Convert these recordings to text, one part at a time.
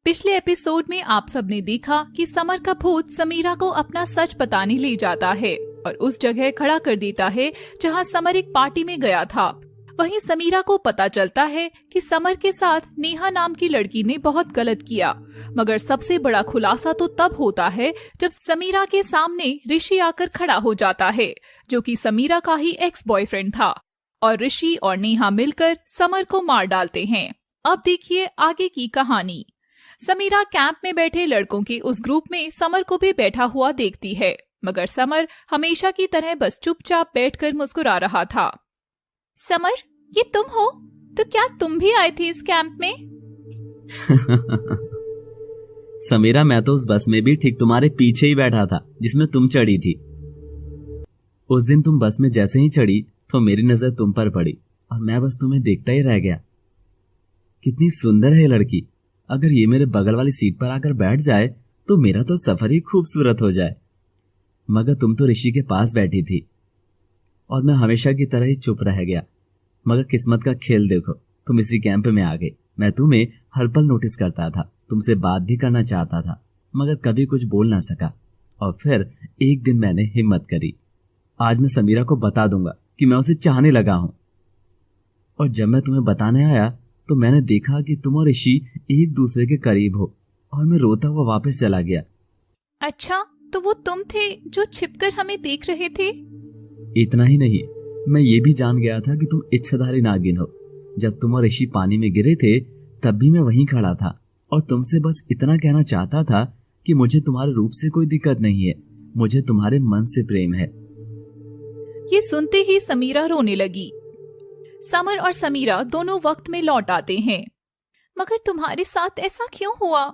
पिछले एपिसोड में आप सबने देखा कि समर का भूत समीरा को अपना सच बताने ले जाता है और उस जगह खड़ा कर देता है जहां समर एक पार्टी में गया था। वहीं समीरा को पता चलता है कि समर के साथ नेहा नाम की लड़की ने बहुत गलत किया, मगर सबसे बड़ा खुलासा तो तब होता है जब समीरा के सामने ऋषि आकर खड़ा हो जाता है, जो कि समीरा का ही एक्स बॉयफ्रेंड था, और ऋषि और नेहा मिलकर समर को मार डालते हैं। अब देखिए आगे की कहानी। समीरा कैंप में बैठे लड़कों के उस ग्रुप में समर को भी बैठा हुआ देखती है, मगर समर हमेशा की तरह बस चुपचाप बैठकर मुस्कुरा रहा था। समर, ये तुम हो? तो क्या तुम भी आए थे इस कैंप में? समीरा, मैं तो उस बस में भी ठीक तुम्हारे पीछे ही बैठा था जिसमें तुम चढ़ी थी। उस दिन तुम बस में जैसे ही चढ़ी तो मेरी नजर तुम पर पड़ी और मैं बस तुम्हें देखता ही रह गया। कितनी सुंदर है ये लड़की। अगर ये मेरे बगल वाली सीट पर आकर बैठ जाए तो मेरा तो सफर ही खूबसूरत हो जाए। मगर तुम तो ऋषि के पास बैठी थी और मैं हमेशा की तरह ही चुप रह गया। मगर किस्मत का खेल देखो, तुम इसी कैंप में आ गई। मैं तुम्हें हर पल नोटिस करता था, तुमसे बात भी करना चाहता था, मगर कभी कुछ बोल ना सका। और फिर एक दिन मैंने हिम्मत करी। आज मैं समीरा को बता दूंगा कि मैं उसे चाहने लगा हूं। और जब मैं तुम्हें बताने आया तो मैंने देखा कि तुम और ऋषि एक दूसरे के करीब हो और मैं रोता हुआ वापस चला गया। अच्छा, तो वो तुम थे जो छिपकर हमें देख रहे थे? इतना ही नहीं, मैं ये भी जान गया था कि तुम इच्छाधारी नागिन हो। जब तुम और ऋषि पानी में गिरे थे तब भी मैं वहीं खड़ा था और तुमसे बस इतना कहना चाहता था कि मुझे तुम्हारे रूप से कोई दिक्कत नहीं है, मुझे तुम्हारे मन से प्रेम है। ये सुनते ही समीरा रोने लगी। समर और समीरा दोनों वक्त में लौट आते हैं। मगर तुम्हारे साथ ऐसा क्यों हुआ?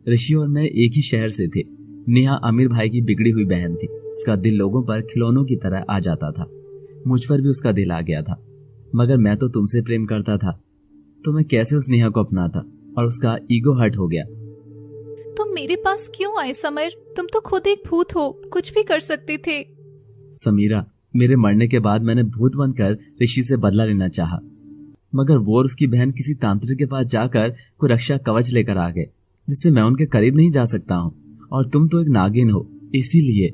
ऋषि और मैं एक ही शहर से थे। नेहा आमिर भाई की बिगड़ी हुई बहन थी। उसका दिल लोगों पर खिलौनों की तरह आ जाता था। मुझ पर भी उसका दिल आ गया था, मगर मैं तो तुमसे प्रेम करता था, तो मैं कैसे उस नेहा को अपनाता, और उसका ईगो हर्ट हो गया। तुम मेरे पास क्यों आए समर? तुम तो खुद एक भूत हो, कुछ भी कर सकते थे। समीरा, मेरे मरने के बाद मैंने भूत बनकर ऋषि से बदला लेना चाहा, मगर वो और उसकी बहन किसी तांत्रिक के पास जाकर कोई रक्षा कवच लेकर आ गए, जिससे मैं उनके करीब नहीं जा सकता हूँ। और तुम तो एक नागिन हो, इसीलिए।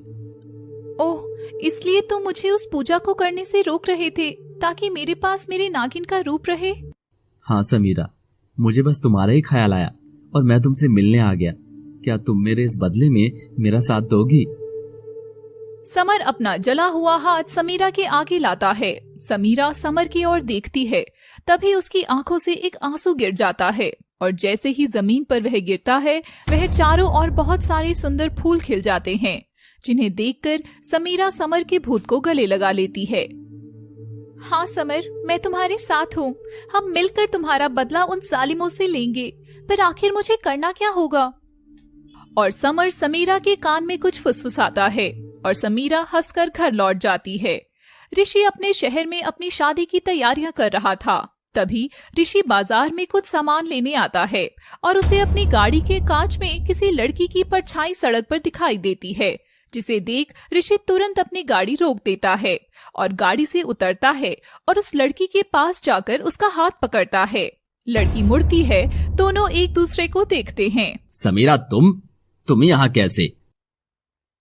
ओह, इसलिए तुम मुझे उस पूजा को करने से रोक रहे थे ताकि मेरे पास मेरे नागिन का रूप रहे? हाँ समीरा, मुझे बस तुम्हारा ही ख्याल आया और मैं तुमसे मिलने आ गया। क्या तुम मेरे इस बदले में मेरा साथ दोगी? समर अपना जला हुआ हाथ समीरा के आगे लाता है। समीरा समर की ओर देखती है, तभी उसकी आंखों से एक आंसू गिर जाता है, और जैसे ही जमीन पर वह गिरता है, वह चारों ओर बहुत सारे सुंदर फूल खिल जाते हैं, जिन्हें देखकर समीरा समर के भूत को गले लगा लेती है। हाँ समर, मैं तुम्हारे साथ हूँ। हम मिलकर तुम्हारा बदला उन जालिमों से लेंगे, पर आखिर मुझे करना क्या होगा? और समर समीरा के कान में कुछ फुसफुसाता है और समीरा हंसकर घर लौट जाती है। ऋषि अपने शहर में अपनी शादी की तैयारियां कर रहा था। तभी ऋषि बाजार में कुछ सामान लेने आता है और उसे अपनी गाड़ी के कांच में किसी लड़की की परछाई सड़क पर दिखाई देती है, जिसे देख ऋषि तुरंत अपनी गाड़ी रोक देता है और गाड़ी से उतरता है और उस लड़की के पास जाकर उसका हाथ पकड़ता है। लड़की मुड़ती है, दोनों एक दूसरे को देखते हैं। समीरा, तुम यहाँ कैसे?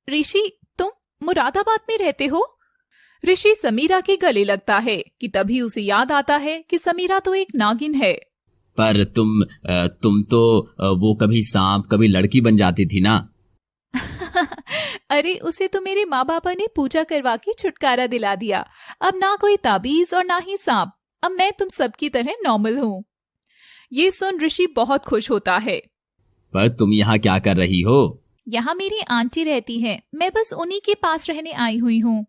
ऋषि, तुम मुरादाबाद में रहते हो? ऋषि समीरा के गले लगता है कि तभी उसे याद आता है कि समीरा तो एक नागिन है। पर तुम तो वो कभी सांप कभी लड़की बन जाती थी ना। अरे, उसे तो मेरे माँ बापा ने पूजा करवा के छुटकारा दिला दिया। अब ना कोई ताबीज और ना ही सांप। अब मैं तुम सबकी तरह नॉर्मल हूँ। ये सुन ऋषि बहुत खुश होता है। पर तुम यहाँ क्या कर रही हो? यहाँ मेरी आंटी रहती हैं, मैं बस उन्हीं के पास रहने आई हुई हूँ।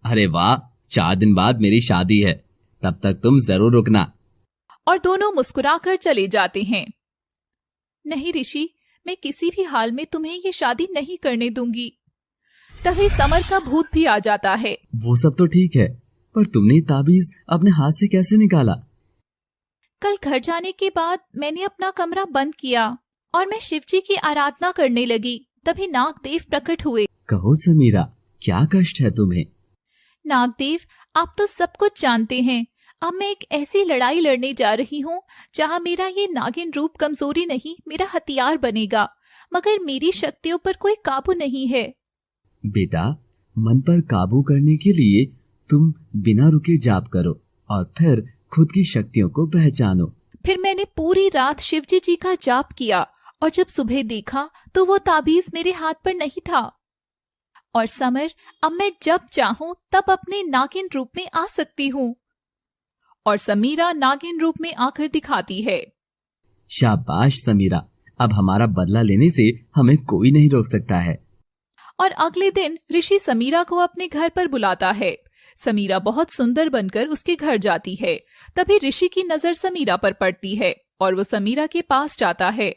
अरे वाह, 4 दिन बाद मेरी शादी है, तब तक तुम जरूर रुकना। और दोनों मुस्कुराकर चले जाते हैं। नहीं ऋषि, मैं किसी भी हाल में तुम्हें ये शादी नहीं करने दूंगी। तभी समर का भूत भी आ जाता है। वो सब तो ठीक है, पर तुमने ताबीज अपने हाथ से कैसे निकाला? कल घर जाने के बाद मैंने अपना कमरा बंद किया और मैं शिवजी की आराधना करने लगी। तभी नागदेव प्रकट हुए। कहो समीरा, क्या कष्ट है तुम्हें? नागदेव, आप तो सब कुछ जानते हैं। अब मैं एक ऐसी लड़ाई लड़ने जा रही हूँ जहाँ मेरा ये नागिन रूप कमजोरी नहीं, मेरा हथियार बनेगा, मगर मेरी शक्तियों पर कोई काबू नहीं है। बेटा, मन पर काबू करने के लिए तुम बिना रुके जाप करो और फिर खुद की शक्तियों को पहचानो। फिर मैंने पूरी रात शिवजी जी का जाप किया और जब सुबह देखा तो वो ताबीज मेरे हाथ पर नहीं था। और समर, अब मैं जब चाहूं तब अपने नागिन रूप में आ सकती हूँ। और समीरा नागिन रूप में आकर दिखाती है। शाबाश समीरा, अब हमारा बदला लेने से हमें कोई नहीं रोक सकता है। और अगले दिन ऋषि समीरा को अपने घर पर बुलाता है। समीरा बहुत सुंदर बनकर उसके घर जाती है। तभी ऋषि की नजर समीरा पर पड़ती है और वो समीरा के पास जाता है।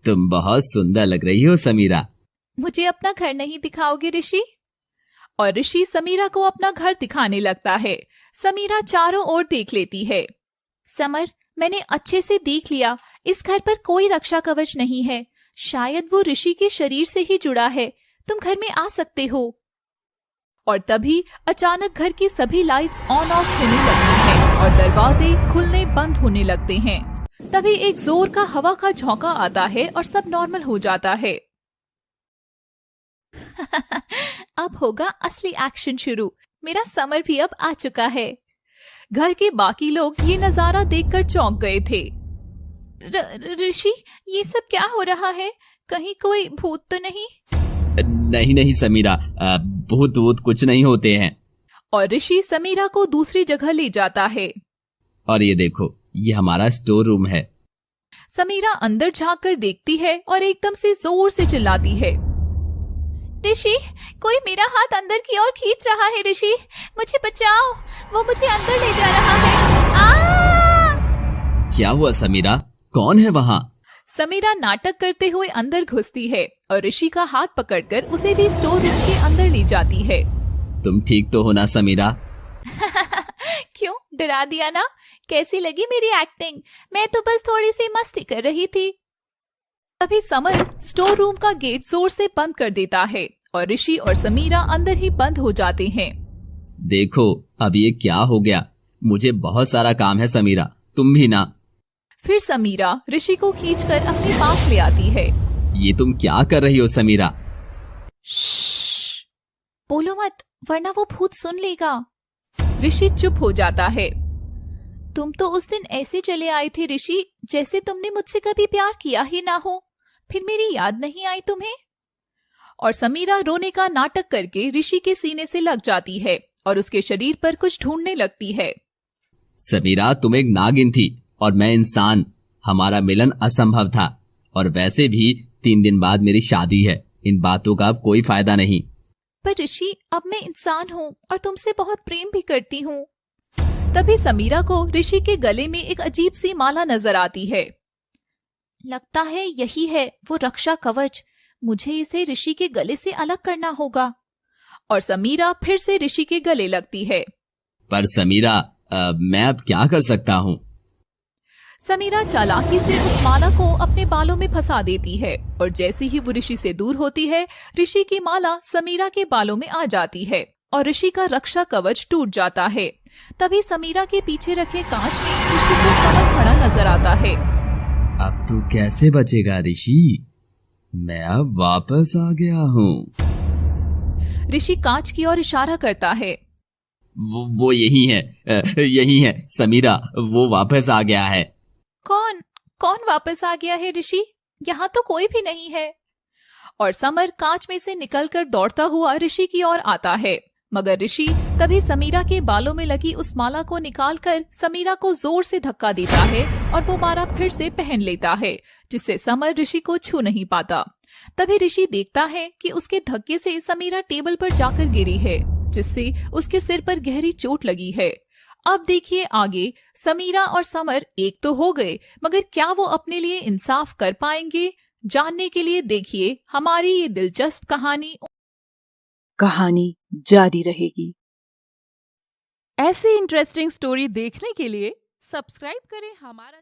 तुम बहुत सुंदर लग रही हो समीरा। मुझे अपना घर नहीं दिखाओगे ऋषि? और ऋषि समीरा को अपना घर दिखाने लगता है। समीरा चारों ओर देख लेती है। समर, मैंने अच्छे से देख लिया, इस घर पर कोई रक्षा कवच नहीं है। शायद वो ऋषि के शरीर से ही जुड़ा है। तुम घर में आ सकते हो। और तभी अचानक घर की सभी लाइट्स ऑन ऑफ होने लगती हैं और दरवाजे खुलने बंद होने लगते हैं। तभी एक जोर का हवा का झोंका आता है और सब नॉर्मल हो जाता है। अब होगा असली एक्शन शुरू। मेरा समर भी अब आ चुका है। घर के बाकी लोग ये नजारा देखकर चौंक गए थे। ऋषि, ये सब क्या हो रहा है? कहीं कोई भूत तो नहीं? नहीं नहीं समीरा, भूत वूत कुछ नहीं होते हैं। और ऋषि समीरा को दूसरी जगह ले जाता है। और ये देखो, ये हमारा स्टोर रूम है। समीरा अंदर झांक कर देखती है और एकदम से जोर से चिल्लाती है। ऋषि, कोई मेरा हाथ अंदर की ओर खींच रहा है। ऋषि, मुझे बचाओ, वो मुझे अंदर ले जा रहा है। क्या हुआ समीरा? कौन है वहाँ? समीरा नाटक करते हुए अंदर घुसती है और ऋषि का हाथ पकड़कर उसे भी स्टोर रूम के अंदर ले जाती है। तुम ठीक तो हो ना समीरा? क्यों, डरा दिया ना? कैसी लगी मेरी एक्टिंग? मैं तो बस थोड़ी सी मस्ती कर रही थी। तभी समर स्टोर रूम का गेट जोर से बंद कर देता है और ऋषि और समीरा अंदर ही बंद हो जाते हैं। देखो, अब ये क्या हो गया? मुझे बहुत सारा काम है समीरा, तुम भी ना। फिर समीरा ऋषि को खींचकर अपने पास ले आती है। ये तुम क्या कर रही हो समीरा? श्श्श, बोलो मत वरना वो भूत सुन लेगा। ऋषि चुप हो जाता है। तुम तो उस दिन ऐसे चले आए थे ऋषि, जैसे तुमने मुझसे कभी प्यार किया ही ना हो। फिर मेरी याद नहीं आई तुम्हें? और समीरा रोने का नाटक करके ऋषि के सीने से लग जाती है और उसके शरीर पर कुछ ढूंढने लगती है। समीरा, तुम एक नागिन थी और मैं इंसान। हमारा मिलन असंभव था और वैसे भी 3 दिन बाद मेरी शादी है। इन बातों का अब कोई फायदा नहीं। पर ऋषि, अब मैं इंसान हूँ और तुमसे बहुत प्रेम भी करती हूँ। तभी समीरा को ऋषि के गले में एक अजीब सी माला नजर आती है। लगता है यही है वो रक्षा कवच। मुझे इसे ऋषि के गले से अलग करना होगा। और समीरा फिर से ऋषि के गले लगती है। पर समीरा, मैं अब क्या कर सकता हूँ? समीरा चालाकी से उस माला को अपने बालों में फंसा देती है और जैसे ही वो ऋषि से दूर होती है, ऋषि की माला समीरा के बालों में आ जाती है और ऋषि का रक्षा कवच टूट जाता है। तभी समीरा के पीछे रखे कांच में ऋषि को समर खड़ा नजर आता है। अब तू कैसे बचेगा ऋषि? मैं अब वापस आ गया हूँ। ऋषि कांच की ओर इशारा करता है। वो यही है, यही है समीरा, वो वापस आ गया है। कौन वापस आ गया है ऋषि? यहाँ तो कोई भी नहीं है। और समर कांच में से निकलकर दौड़ता हुआ ऋषि की ओर आता है, मगर ऋषि तभी समीरा के बालों में लगी उस माला को निकालकर समीरा को जोर से धक्का देता है और वो माला फिर से पहन लेता है, जिससे समर ऋषि को छू नहीं पाता। तभी ऋषि देखता है कि उसके धक्के से समीरा टेबल पर जाकर गिरी है, जिससे उसके सिर पर गहरी चोट लगी है। अब देखिए आगे, समीरा और समर एक तो हो गए, मगर क्या वो अपने लिए इंसाफ कर पाएंगे? जानने के लिए देखिए हमारी ये दिलचस्प कहानी जारी रहेगी। ऐसी इंटरेस्टिंग स्टोरी देखने के लिए सब्सक्राइब करें हमारा